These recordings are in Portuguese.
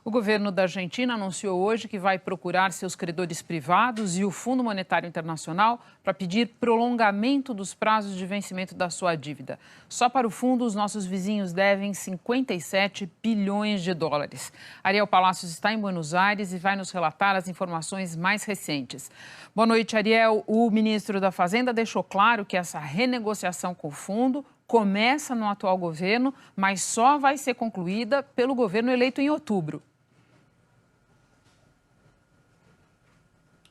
O governo da Argentina anunciou hoje que vai procurar seus credores privados e o Fundo Monetário Internacional para pedir prolongamento dos prazos de vencimento da sua dívida. Só para o fundo, os nossos vizinhos devem 57 bilhões de dólares. Ariel Palacios está em Buenos Aires e vai nos relatar as informações mais recentes. Boa noite, Ariel. O ministro da Fazenda deixou claro que essa renegociação com o fundo começa no atual governo, mas só vai ser concluída pelo governo eleito em outubro.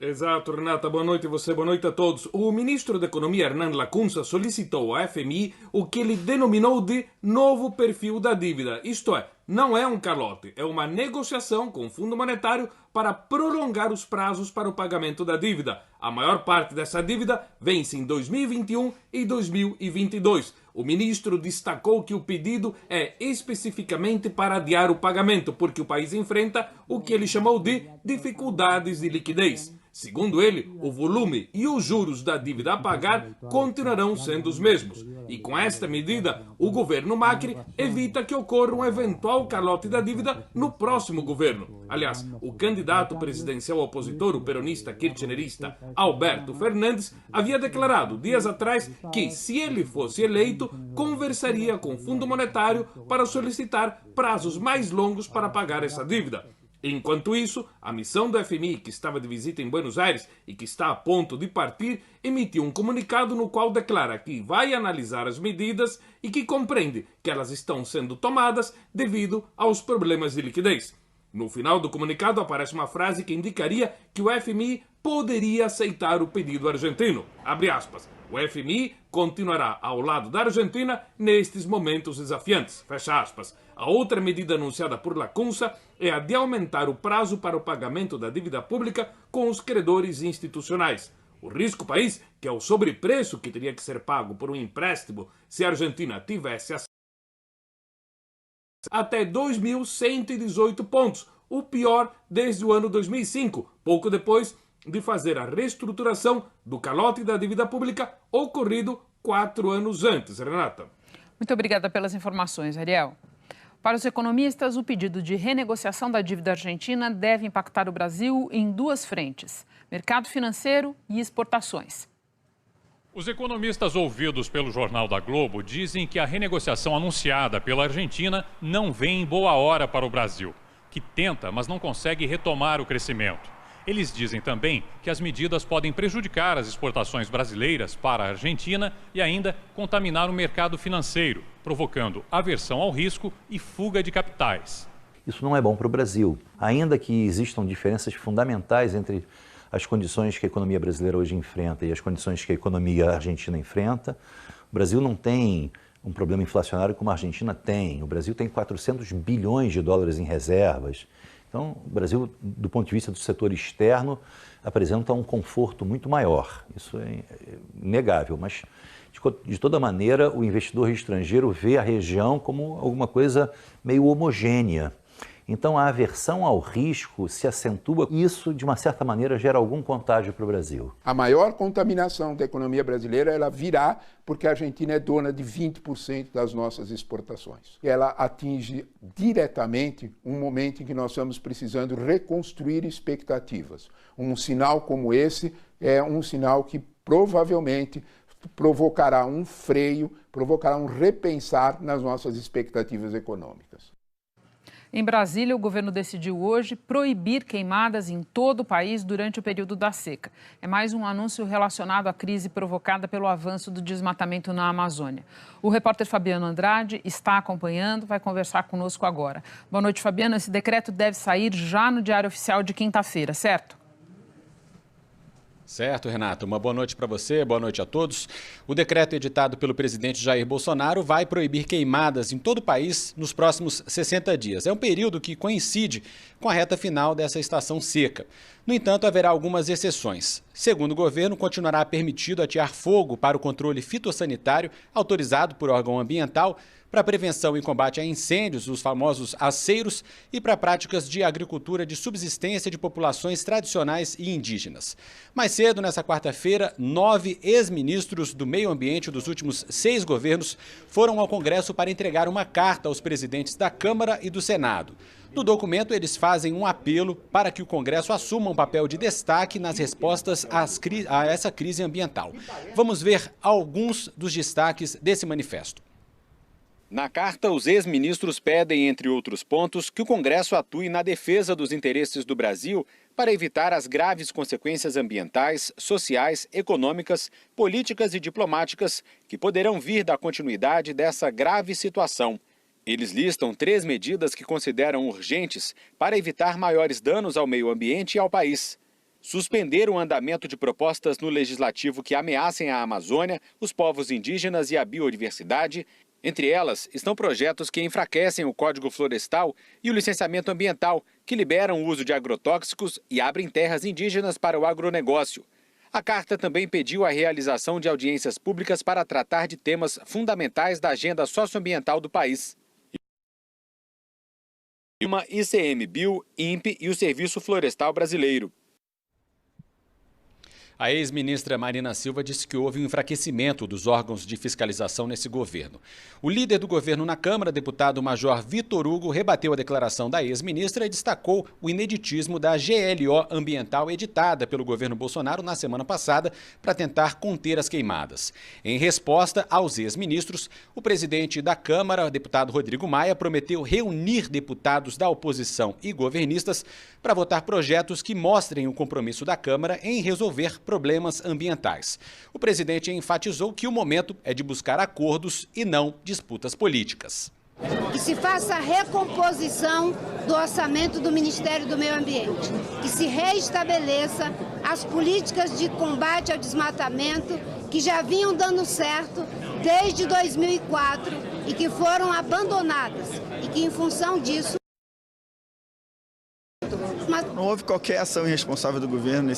Exato, Renata, boa noite a você, boa noite a todos. O ministro da Economia, Hernán Lacunza, solicitou à FMI o que ele denominou de novo perfil da dívida. Isto é, não é um calote, é uma negociação com o Fundo Monetário para prolongar os prazos para o pagamento da dívida. A maior parte dessa dívida vence em 2021 e 2022. O ministro destacou que o pedido é especificamente para adiar o pagamento, porque o país enfrenta o que ele chamou de dificuldades de liquidez. Segundo ele, o volume e os juros da dívida a pagar continuarão sendo os mesmos. E com esta medida, o governo Macri evita que ocorra um eventual calote da dívida no próximo governo. Aliás, o candidato presidencial opositor, o peronista kirchnerista Alberto Fernandes, havia declarado dias atrás que, se ele fosse eleito, conversaria com o Fundo Monetário para solicitar prazos mais longos para pagar essa dívida. Enquanto isso, a missão do FMI, que estava de visita em Buenos Aires e que está a ponto de partir, emitiu um comunicado no qual declara que vai analisar as medidas e que compreende que elas estão sendo tomadas devido aos problemas de liquidez. No final do comunicado aparece uma frase que indicaria que o FMI poderia aceitar o pedido argentino. Abre aspas. O FMI continuará ao lado da Argentina nestes momentos desafiantes. Fecha aspas. A outra medida anunciada por Lacunza é a de aumentar o prazo para o pagamento da dívida pública com os credores institucionais. O risco país, que é o sobrepreço que teria que ser pago por um empréstimo se a Argentina tivesse até 2.118 pontos, o pior desde o ano 2005, pouco depois de fazer a reestruturação do calote da dívida pública ocorrido 4 anos antes. Renata. Muito obrigada pelas informações, Ariel. Para os economistas, o pedido de renegociação da dívida argentina deve impactar o Brasil em duas frentes: mercado financeiro e exportações. Os economistas ouvidos pelo Jornal da Globo dizem que a renegociação anunciada pela Argentina não vem em boa hora para o Brasil, que tenta, mas não consegue retomar o crescimento. Eles dizem também que as medidas podem prejudicar as exportações brasileiras para a Argentina e ainda contaminar o mercado financeiro, provocando aversão ao risco e fuga de capitais. Isso não é bom para o Brasil. Ainda que existam diferenças fundamentais entre as condições que a economia brasileira hoje enfrenta e as condições que a economia argentina enfrenta, o Brasil não tem um problema inflacionário como a Argentina tem. O Brasil tem 400 bilhões de dólares em reservas. Então, o Brasil, do ponto de vista do setor externo, apresenta um conforto muito maior. Isso é inegável, mas, de toda maneira, o investidor estrangeiro vê a região como alguma coisa meio homogênea. Então, a aversão ao risco se acentua e isso, de uma certa maneira, gera algum contágio para o Brasil. A maior contaminação da economia brasileira ela virá porque a Argentina é dona de 20% das nossas exportações. Ela atinge diretamente um momento em que nós estamos precisando reconstruir expectativas. Um sinal como esse é um sinal que provavelmente provocará um freio, provocará um repensar nas nossas expectativas econômicas. Em Brasília, o governo decidiu hoje proibir queimadas em todo o país durante o período da seca. É mais um anúncio relacionado à crise provocada pelo avanço do desmatamento na Amazônia. O repórter Fabiano Andrade está acompanhando, vai conversar conosco agora. Boa noite, Fabiano. Esse decreto deve sair já no Diário Oficial de quinta-feira, certo? Certo, Renato. Uma boa noite para você, boa noite a todos. O decreto editado pelo presidente Jair Bolsonaro vai proibir queimadas em todo o país nos próximos 60 dias. É um período que coincide com a reta final dessa estação seca. No entanto, haverá algumas exceções. Segundo o governo, continuará permitido atear fogo para o controle fitossanitário autorizado por órgão ambiental para prevenção e combate a incêndios, os famosos aceiros, e para práticas de agricultura de subsistência de populações tradicionais e indígenas. Mais cedo, nessa quarta-feira, 9 ex-ministros do meio ambiente dos últimos 6 governos foram ao Congresso para entregar uma carta aos presidentes da Câmara e do Senado. No documento, eles fazem um apelo para que o Congresso assuma um papel de destaque nas respostas a essa crise ambiental. Vamos ver alguns dos destaques desse manifesto. Na carta, os ex-ministros pedem, entre outros pontos, que o Congresso atue na defesa dos interesses do Brasil para evitar as graves consequências ambientais, sociais, econômicas, políticas e diplomáticas que poderão vir da continuidade dessa grave situação. Eles listam 3 medidas que consideram urgentes para evitar maiores danos ao meio ambiente e ao país. Suspender o andamento de propostas no legislativo que ameacem a Amazônia, os povos indígenas e a biodiversidade. Entre elas estão projetos que enfraquecem o Código Florestal e o licenciamento ambiental, que liberam o uso de agrotóxicos e abrem terras indígenas para o agronegócio. A carta também pediu a realização de audiências públicas para tratar de temas fundamentais da agenda socioambiental do país. Uma ICMBio, INPE e o Serviço Florestal Brasileiro. A ex-ministra Marina Silva disse que houve um enfraquecimento dos órgãos de fiscalização nesse governo. O líder do governo na Câmara, deputado Major Vitor Hugo, rebateu a declaração da ex-ministra e destacou o ineditismo da GLO ambiental editada pelo governo Bolsonaro na semana passada para tentar conter as queimadas. Em resposta aos ex-ministros, o presidente da Câmara, deputado Rodrigo Maia, prometeu reunir deputados da oposição e governistas para votar projetos que mostrem o compromisso da Câmara em resolver problemas ambientais. O presidente enfatizou que o momento é de buscar acordos e não disputas políticas. Que se faça a recomposição do orçamento do Ministério do Meio Ambiente, que se reestabeleça as políticas de combate ao desmatamento que já vinham dando certo desde 2004 e que foram abandonadas e que, em função disso, não houve qualquer ação irresponsável do governo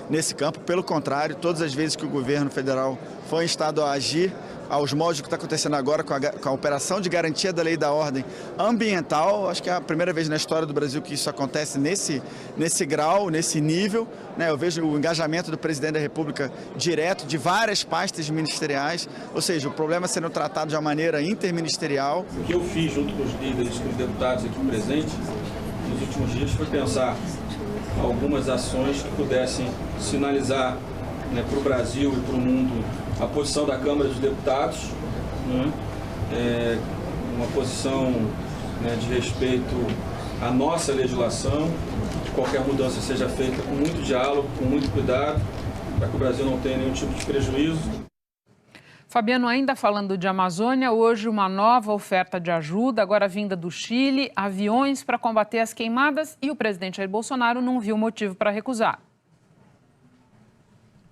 nesse campo. Pelo contrário, todas as vezes que o governo federal foi instado a agir, aos moldes do que está acontecendo agora com a operação de garantia da lei da ordem ambiental, acho que é a primeira vez na história do Brasil que isso acontece nesse grau, nesse nível. Eu vejo o engajamento do presidente da República direto de várias pastas ministeriais, ou seja, o problema sendo tratado de uma maneira interministerial. O que eu fiz junto com os líderes, com os deputados aqui presentes, nos últimos dias foi pensar algumas ações que pudessem sinalizar para o Brasil e para o mundo a posição da Câmara dos Deputados, uma posição de respeito à nossa legislação, que qualquer mudança seja feita com muito diálogo, com muito cuidado, para que o Brasil não tenha nenhum tipo de prejuízo. Fabiano, ainda falando de Amazônia, hoje uma nova oferta de ajuda, agora vinda do Chile, aviões para combater as queimadas, e o presidente Jair Bolsonaro não viu motivo para recusar.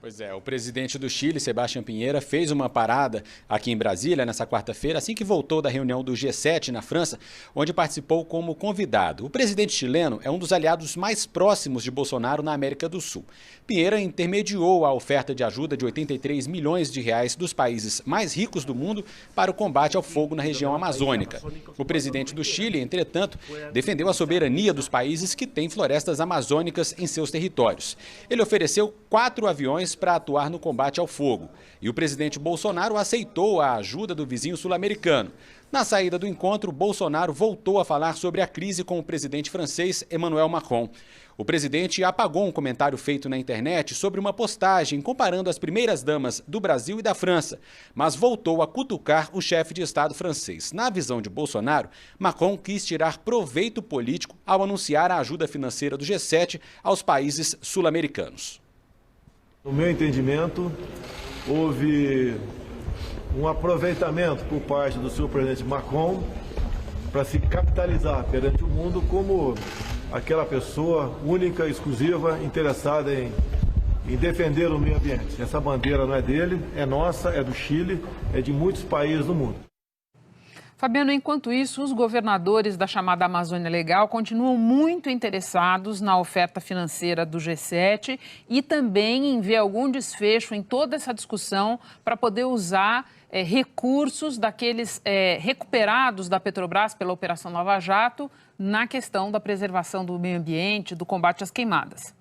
Pois é, o presidente do Chile, Sebastián Piñera, fez uma parada aqui em Brasília nessa quarta-feira, assim que voltou da reunião do G7 na França, onde participou como convidado. O presidente chileno é um dos aliados mais próximos de Bolsonaro na América do Sul. Piñera intermediou a oferta de ajuda de 83 milhões de reais dos países mais ricos do mundo para o combate ao fogo na região amazônica. O presidente do Chile, entretanto, defendeu a soberania dos países que têm florestas amazônicas em seus territórios. Ele ofereceu 4 aviões para atuar no combate ao fogo. E o presidente Bolsonaro aceitou a ajuda do vizinho sul-americano. Na saída do encontro, Bolsonaro voltou a falar sobre a crise com o presidente francês Emmanuel Macron. O presidente apagou um comentário feito na internet sobre uma postagem comparando as primeiras-damas do Brasil e da França, mas voltou a cutucar o chefe de Estado francês. Na visão de Bolsonaro, Macron quis tirar proveito político ao anunciar a ajuda financeira do G7 aos países sul-americanos. No meu entendimento, houve um aproveitamento por parte do senhor presidente Macron para se capitalizar perante o mundo como aquela pessoa única, exclusiva, interessada em defender o meio ambiente. Essa bandeira não é dele, é nossa, é do Chile, é de muitos países do mundo. Fabiano, enquanto isso, os governadores da chamada Amazônia Legal continuam muito interessados na oferta financeira do G7 e também em ver algum desfecho em toda essa discussão para poder usar recursos daqueles recuperados da Petrobras pela Operação Lava Jato na questão da preservação do meio ambiente, do combate às queimadas.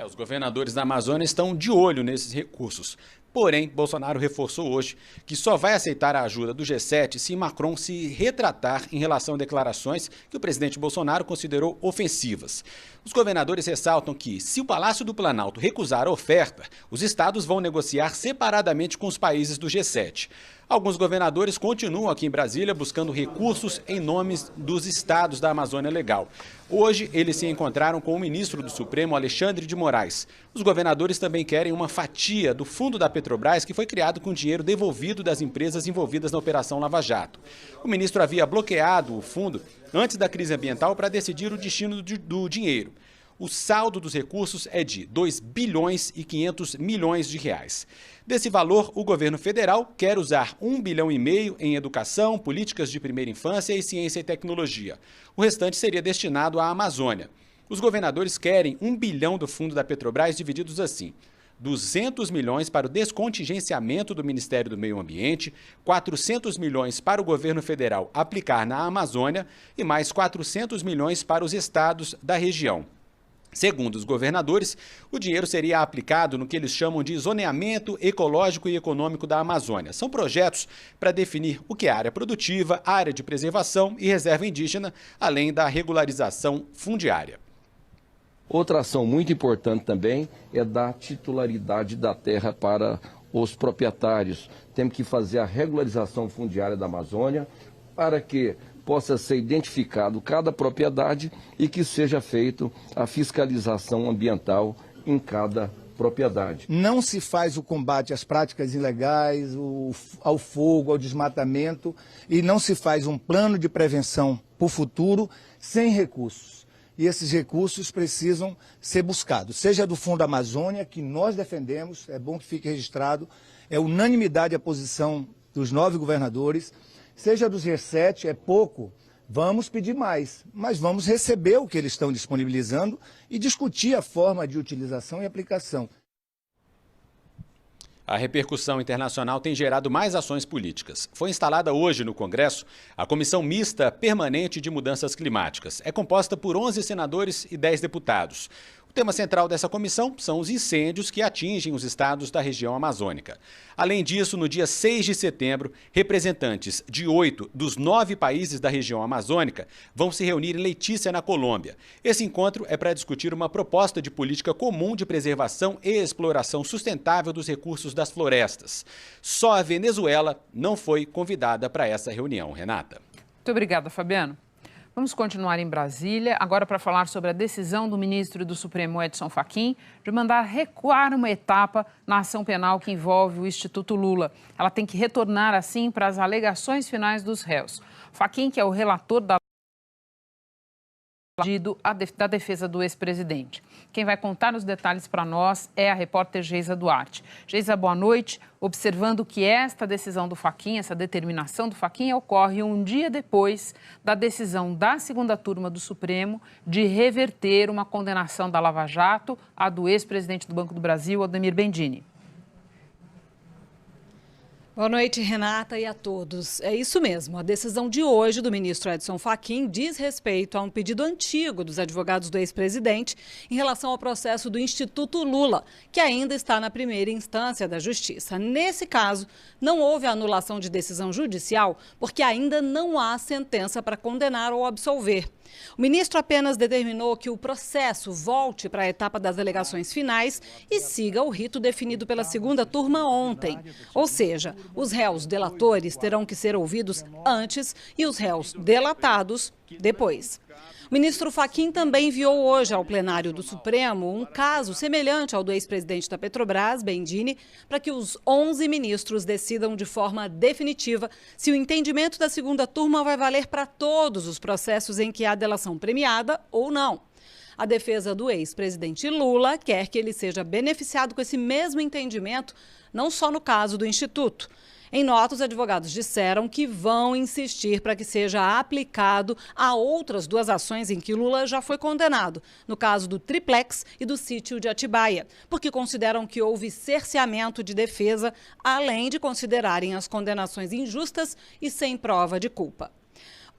Os governadores da Amazônia estão de olho nesses recursos. Porém, Bolsonaro reforçou hoje que só vai aceitar a ajuda do G7 se Macron se retratar em relação a declarações que o presidente Bolsonaro considerou ofensivas. Os governadores ressaltam que, se o Palácio do Planalto recusar a oferta, os estados vão negociar separadamente com os países do G7. Alguns governadores continuam aqui em Brasília buscando recursos em nome dos estados da Amazônia Legal. Hoje, eles se encontraram com o ministro do Supremo, Alexandre de Moraes. Os governadores também querem uma fatia do fundo da Petrobras que foi criado com dinheiro devolvido das empresas envolvidas na Operação Lava Jato. O ministro havia bloqueado o fundo antes da crise ambiental para decidir o destino do dinheiro. O saldo dos recursos é de 2 bilhões e 500 milhões de reais. Desse valor, o governo federal quer usar 1,5 bilhão em educação, políticas de primeira infância e ciência e tecnologia. O restante seria destinado à Amazônia. Os governadores querem 1 bilhão do fundo da Petrobras divididos assim: 200 milhões para o descontingenciamento do Ministério do Meio Ambiente, 400 milhões para o governo federal aplicar na Amazônia e mais 400 milhões para os estados da região. Segundo os governadores, o dinheiro seria aplicado no que eles chamam de zoneamento ecológico e econômico da Amazônia. São projetos para definir o que é área produtiva, área de preservação e reserva indígena, além da regularização fundiária. Outra ação muito importante também é dar titularidade da terra para os proprietários. Temos que fazer a regularização fundiária da Amazônia para que possa ser identificado cada propriedade e que seja feita a fiscalização ambiental em cada propriedade. Não se faz o combate às práticas ilegais, ao fogo, ao desmatamento, e não se faz um plano de prevenção para o futuro sem recursos. E esses recursos precisam ser buscados, seja do Fundo Amazônia, que nós defendemos, é bom que fique registrado, é unanimidade a posição dos 9 governadores, seja dos G7, é pouco, vamos pedir mais, mas vamos receber o que eles estão disponibilizando e discutir a forma de utilização e aplicação. A repercussão internacional tem gerado mais ações políticas. Foi instalada hoje no Congresso a Comissão Mista Permanente de Mudanças Climáticas. É composta por 11 senadores e 10 deputados. O tema central dessa comissão são os incêndios que atingem os estados da região amazônica. Além disso, no dia 6 de setembro, representantes de 8 dos 9 países da região amazônica vão se reunir em Letícia, na Colômbia. Esse encontro é para discutir uma proposta de política comum de preservação e exploração sustentável dos recursos das florestas. Só a Venezuela não foi convidada para essa reunião, Renata. Muito obrigada, Fabiano. Vamos continuar em Brasília, agora para falar sobre a decisão do ministro do Supremo, Edson Fachin, de mandar recuar uma etapa na ação penal que envolve o Instituto Lula. Ela tem que retornar, assim, para as alegações finais dos réus. Fachin, que é o relator da defesa do ex-presidente. Quem vai contar os detalhes para nós é a repórter Geisa Duarte. Geisa, boa noite. Observando que esta decisão do Fachin, essa determinação do Fachin, ocorre um dia depois da decisão da segunda turma do Supremo de reverter uma condenação da Lava Jato à do ex-presidente do Banco do Brasil, Ademir Bendini. Boa noite, Renata, e a todos. É isso mesmo, a decisão de hoje do ministro Edson Fachin diz respeito a um pedido antigo dos advogados do ex-presidente em relação ao processo do Instituto Lula, que ainda está na primeira instância da Justiça. Nesse caso, não houve anulação de decisão judicial porque ainda não há sentença para condenar ou absolver. O ministro apenas determinou que o processo volte para a etapa das alegações finais e siga o rito definido pela segunda turma ontem. Ou seja, os réus delatores terão que ser ouvidos antes e os réus delatados depois. O ministro Fachin também enviou hoje ao plenário do Supremo um caso semelhante ao do ex-presidente da Petrobras, Bendini, para que os 11 ministros decidam de forma definitiva se o entendimento da segunda turma vai valer para todos os processos em que há delação premiada ou não. A defesa do ex-presidente Lula quer que ele seja beneficiado com esse mesmo entendimento, não só no caso do Instituto. Em nota, os advogados disseram que vão insistir para que seja aplicado a outras 2 ações em que Lula já foi condenado, no caso do triplex e do sítio de Atibaia, porque consideram que houve cerceamento de defesa, além de considerarem as condenações injustas e sem prova de culpa.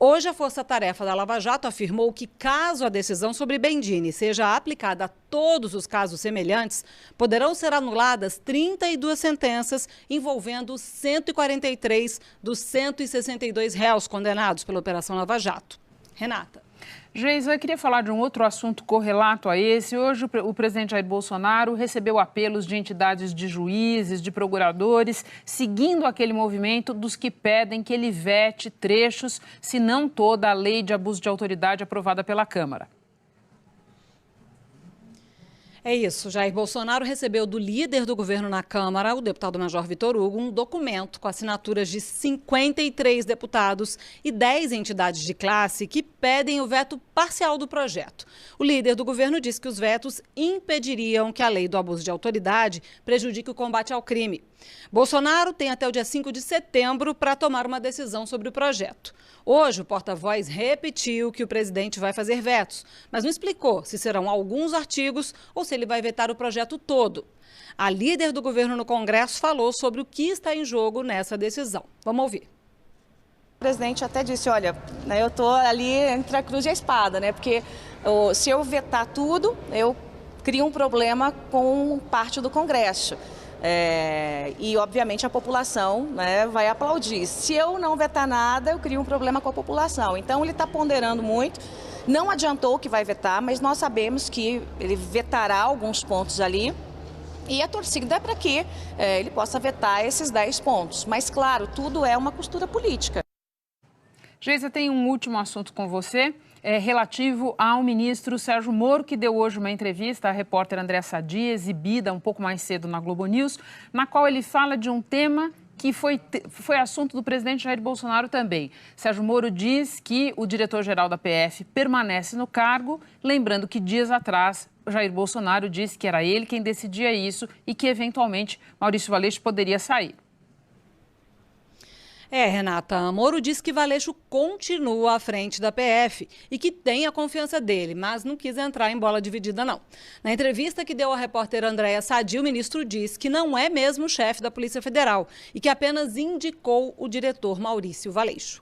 Hoje, a Força Tarefa da Lava Jato afirmou que, caso a decisão sobre Bendini seja aplicada a todos os casos semelhantes, poderão ser anuladas 32 sentenças envolvendo 143 dos 162 réus condenados pela Operação Lava Jato. Renata. Geisa, eu queria falar de um outro assunto correlato a esse. Hoje, o presidente Jair Bolsonaro recebeu apelos de entidades de juízes, de procuradores, seguindo aquele movimento dos que pedem que ele vete trechos, se não toda a lei de abuso de autoridade aprovada pela Câmara. É isso, Jair Bolsonaro recebeu do líder do governo na Câmara, o deputado Major Vitor Hugo, um documento com assinaturas de 53 deputados e 10 entidades de classe que pedem o veto parcial do projeto. O líder do governo disse que os vetos impediriam que a lei do abuso de autoridade prejudique o combate ao crime. Bolsonaro tem até o dia 5 de setembro para tomar uma decisão sobre o projeto. Hoje, o porta-voz repetiu que o presidente vai fazer vetos, mas não explicou se serão alguns artigos ou se ele vai vetar o projeto todo. A líder do governo no Congresso falou sobre o que está em jogo nessa decisão. Vamos ouvir. O presidente até disse, olha, eu estou ali entre a cruz e a espada, porque se eu vetar tudo, eu crio um problema com parte do Congresso. E, obviamente, a população vai aplaudir. Se eu não vetar nada, eu crio um problema com a população. Então, ele está ponderando muito. Não adiantou que vai vetar, mas nós sabemos que ele vetará alguns pontos ali. E a torcida é para que ele possa vetar esses 10 pontos. Mas, claro, tudo é uma costura política. Geisa, tem um último assunto com você. Relativo ao ministro Sérgio Moro, que deu hoje uma entrevista à repórter Andréa Sadi, exibida um pouco mais cedo na Globo News, na qual ele fala de um tema que foi assunto do presidente Jair Bolsonaro também. Sérgio Moro diz que o diretor-geral da PF permanece no cargo, lembrando que dias atrás Jair Bolsonaro disse que era ele quem decidia isso e que, eventualmente, Maurício Valeixo poderia sair. Renata, Moro diz que Valeixo continua à frente da PF e que tem a confiança dele, mas não quis entrar em bola dividida, não. Na entrevista que deu à repórter Andréa Sadi, o ministro diz que não é mesmo o chefe da Polícia Federal e que apenas indicou o diretor Maurício Valeixo.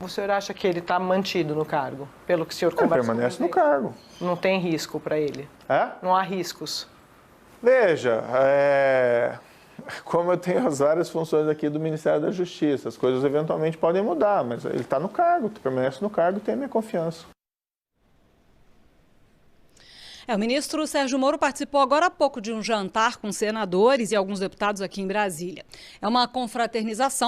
O senhor acha que ele está mantido no cargo, pelo que o senhor conversa? Ele permanece no cargo. Não tem risco para ele? Não há riscos? Veja, como eu tenho as várias funções aqui do Ministério da Justiça, as coisas eventualmente podem mudar, mas ele está no cargo, permanece no cargo e tem a minha confiança. O ministro Sérgio Moro participou agora há pouco de um jantar com senadores e alguns deputados aqui em Brasília.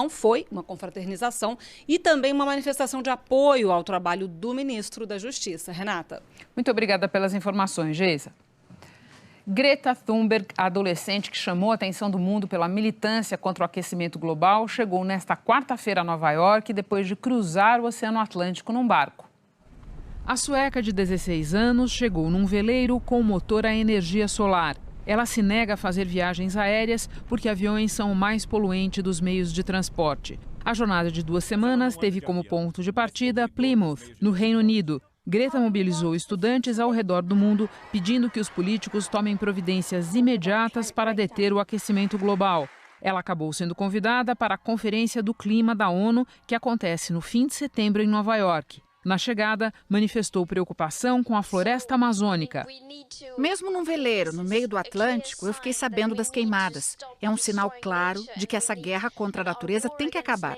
Foi uma confraternização e também uma manifestação de apoio ao trabalho do ministro da Justiça. Renata. Muito obrigada pelas informações, Geisa. Greta Thunberg, a adolescente que chamou a atenção do mundo pela militância contra o aquecimento global, chegou nesta quarta-feira a Nova York depois de cruzar o Oceano Atlântico num barco. A sueca de 16 anos chegou num veleiro com motor a energia solar. Ela se nega a fazer viagens aéreas porque aviões são o mais poluente dos meios de transporte. A jornada de 2 semanas teve como ponto de partida Plymouth, no Reino Unido. Greta mobilizou estudantes ao redor do mundo, pedindo que os políticos tomem providências imediatas para deter o aquecimento global. Ela acabou sendo convidada para a Conferência do Clima da ONU, que acontece no fim de setembro em Nova York. Na chegada, manifestou preocupação com a floresta amazônica. Mesmo num veleiro, no meio do Atlântico, eu fiquei sabendo das queimadas. É um sinal claro de que essa guerra contra a natureza tem que acabar.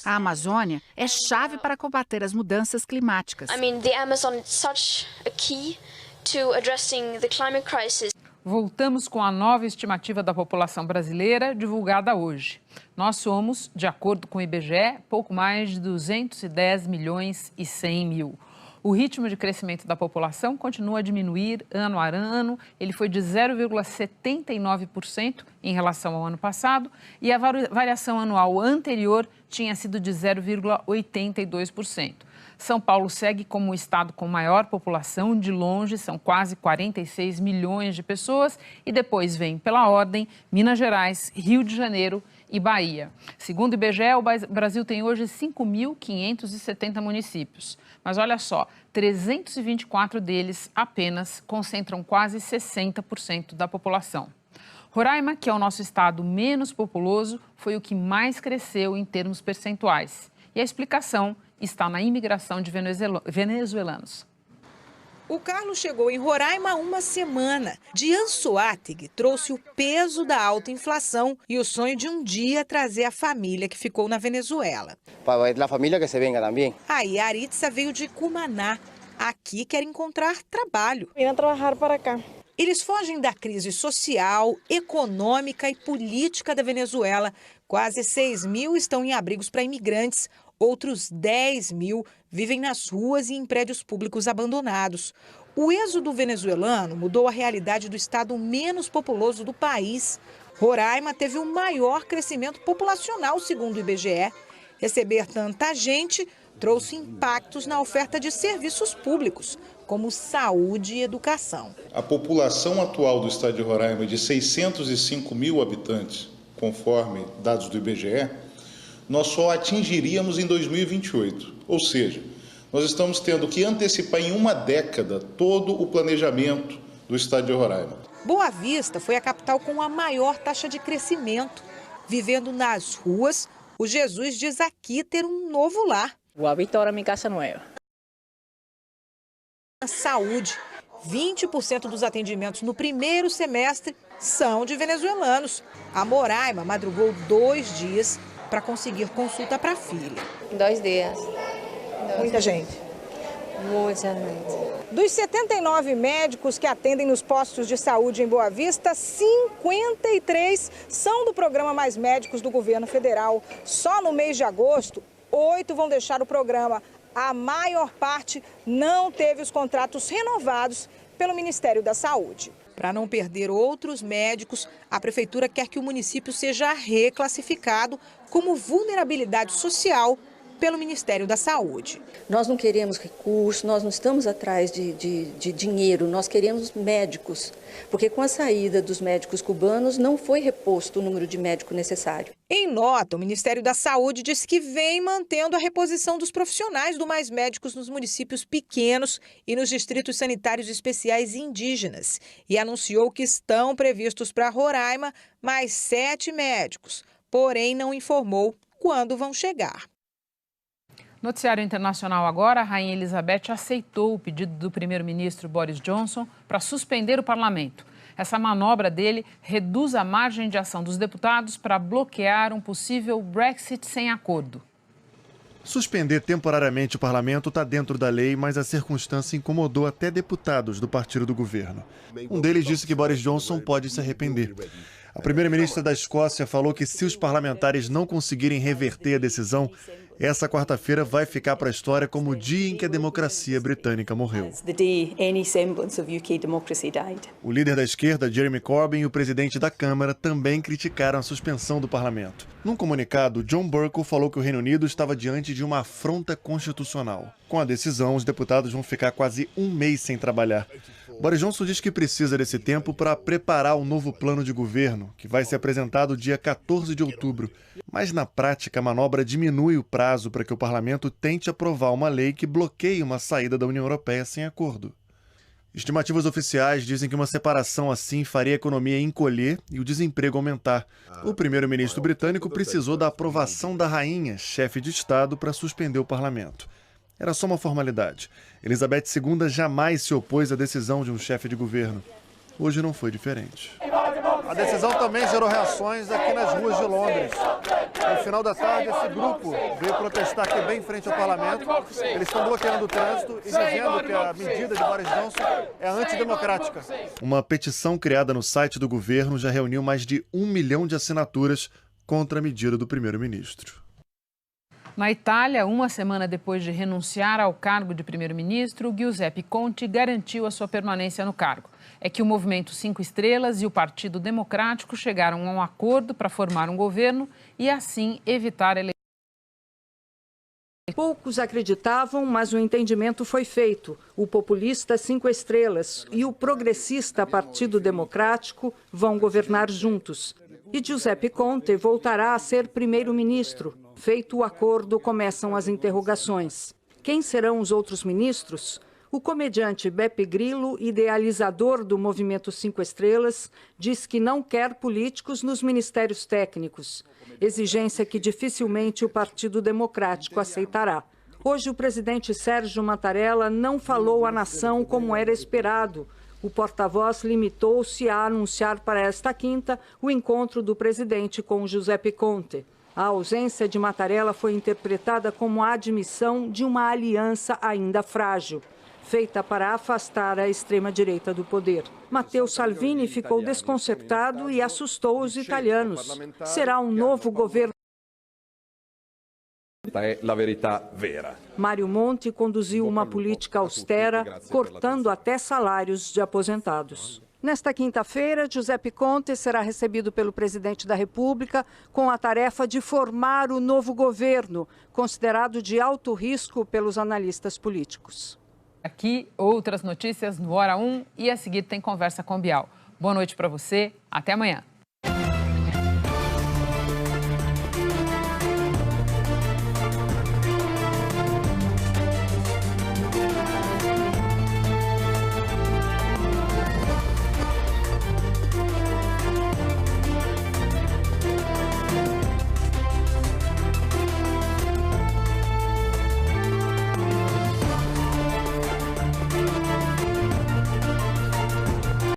A Amazônia é chave para combater as mudanças climáticas. Voltamos com a nova estimativa da população brasileira, divulgada hoje. Nós somos, de acordo com o IBGE, pouco mais de 210 milhões e 100 mil. O ritmo de crescimento da população continua a diminuir ano a ano. Ele foi de 0,79% em relação ao ano passado e a variação anual anterior tinha sido de 0,82%. São Paulo segue como o estado com maior população, de longe, são quase 46 milhões de pessoas, e depois vem, pela ordem, Minas Gerais, Rio de Janeiro e Bahia. Segundo o IBGE, o Brasil tem hoje 5.570 municípios. Mas olha só, 324 deles apenas concentram quase 60% da população. Roraima, que é o nosso estado menos populoso, foi o que mais cresceu em termos percentuais. E a explicação está na imigração de venezuelanos. O Carlos chegou em Roraima há uma semana. De Anzoátegui trouxe o peso da alta inflação e o sonho de um dia trazer a família que ficou na Venezuela. Para a família que se venga também. Aí a Aritza veio de Cumaná. Aqui quer encontrar trabalho. Vim trabalhar para cá. Eles fogem da crise social, econômica e política da Venezuela. Quase 6 mil estão em abrigos para imigrantes. Outros 10 mil vivem nas ruas e em prédios públicos abandonados. O êxodo venezuelano mudou a realidade do estado menos populoso do país. Roraima teve o maior crescimento populacional, segundo o IBGE. Receber tanta gente trouxe impactos na oferta de serviços públicos, como saúde e educação. A população atual do estado de Roraima é de 605 mil habitantes, conforme dados do IBGE, nós só atingiríamos em 2028. Ou seja, nós estamos tendo que antecipar em uma década todo o planejamento do estado de Roraima. Boa Vista foi a capital com a maior taxa de crescimento. Vivendo nas ruas, o Jesus diz aqui ter um novo lar. Boa Vista agora é minha casa nova. Saúde. 20% dos atendimentos no primeiro semestre são de venezuelanos. A Roraima madrugou 2 dias para conseguir consulta para a filha. 2 dias. Muita gente. Muita gente. Dos 79 médicos que atendem nos postos de saúde em Boa Vista, 53 são do programa Mais Médicos do governo federal. Só no mês de agosto, 8 vão deixar o programa. A maior parte não teve os contratos renovados pelo Ministério da Saúde. Para não perder outros médicos, a Prefeitura quer que o município seja reclassificado como vulnerabilidade social pelo Ministério da Saúde. Nós não queremos recursos, nós não estamos atrás de dinheiro, nós queremos médicos, porque com a saída dos médicos cubanos não foi reposto o número de médicos necessário. Em nota, o Ministério da Saúde disse que vem mantendo a reposição dos profissionais do Mais Médicos nos municípios pequenos e nos distritos sanitários especiais indígenas e anunciou que estão previstos para Roraima mais 7 médicos, porém não informou quando vão chegar. Noticiário internacional agora, a Rainha Elizabeth aceitou o pedido do primeiro-ministro Boris Johnson para suspender o parlamento. Essa manobra dele reduz a margem de ação dos deputados para bloquear um possível Brexit sem acordo. Suspender temporariamente o parlamento está dentro da lei, mas a circunstância incomodou até deputados do partido do governo. Um deles disse que Boris Johnson pode se arrepender. A primeira-ministra da Escócia falou que se os parlamentares não conseguirem reverter a decisão, essa quarta-feira vai ficar para a história como o dia em que a democracia britânica morreu. O líder da esquerda, Jeremy Corbyn, e o presidente da Câmara também criticaram a suspensão do parlamento. Num comunicado, John Bercow falou que o Reino Unido estava diante de uma afronta constitucional. Com a decisão, os deputados vão ficar quase um mês sem trabalhar. Boris Johnson diz que precisa desse tempo para preparar o novo plano de governo, que vai ser apresentado dia 14 de outubro. Mas, na prática, a manobra diminui o prazo para que o parlamento tente aprovar uma lei que bloqueie uma saída da União Europeia sem acordo. Estimativas oficiais dizem que uma separação assim faria a economia encolher e o desemprego aumentar. O primeiro-ministro britânico precisou da aprovação da rainha, chefe de Estado, para suspender o parlamento. Era só uma formalidade. Elizabeth II jamais se opôs à decisão de um chefe de governo. Hoje não foi diferente. A decisão também gerou reações aqui nas ruas de Londres. No final da tarde, esse grupo veio protestar aqui bem em frente ao parlamento. Eles estão bloqueando o trânsito e dizendo que a medida de Boris Johnson é antidemocrática. Uma petição criada no site do governo já reuniu mais de 1 milhão de assinaturas contra a medida do primeiro-ministro. Na Itália, uma semana depois de renunciar ao cargo de primeiro-ministro, Giuseppe Conte garantiu a sua permanência no cargo. É que o Movimento 5 Estrelas e o Partido Democrático chegaram a um acordo para formar um governo e, assim, evitar eleições. Poucos acreditavam, mas o entendimento foi feito. O populista 5 Estrelas e o progressista Partido Democrático vão governar juntos. E Giuseppe Conte voltará a ser primeiro-ministro. Feito o acordo, começam as interrogações. Quem serão os outros ministros? O comediante Beppe Grillo, idealizador do Movimento 5 Estrelas, diz que não quer políticos nos ministérios técnicos, exigência que dificilmente o Partido Democrático aceitará. Hoje, o presidente Sérgio Mattarella não falou à nação como era esperado. O porta-voz limitou-se a anunciar para esta quinta o encontro do presidente com Giuseppe Conte. A ausência de Mattarella foi interpretada como a admissão de uma aliança ainda frágil, feita para afastar a extrema-direita do poder. Matteo Salvini ficou desconcertado e assustou os italianos. Será um novo governo. É a verità vera. Mário Monti conduziu uma política austera, cortando até salários de aposentados. Nesta quinta-feira, Giuseppe Conte será recebido pelo presidente da República com a tarefa de formar o novo governo, considerado de alto risco pelos analistas políticos. Aqui, outras notícias no Hora 1 e a seguir tem Conversa com Bial. Boa noite para você, até amanhã.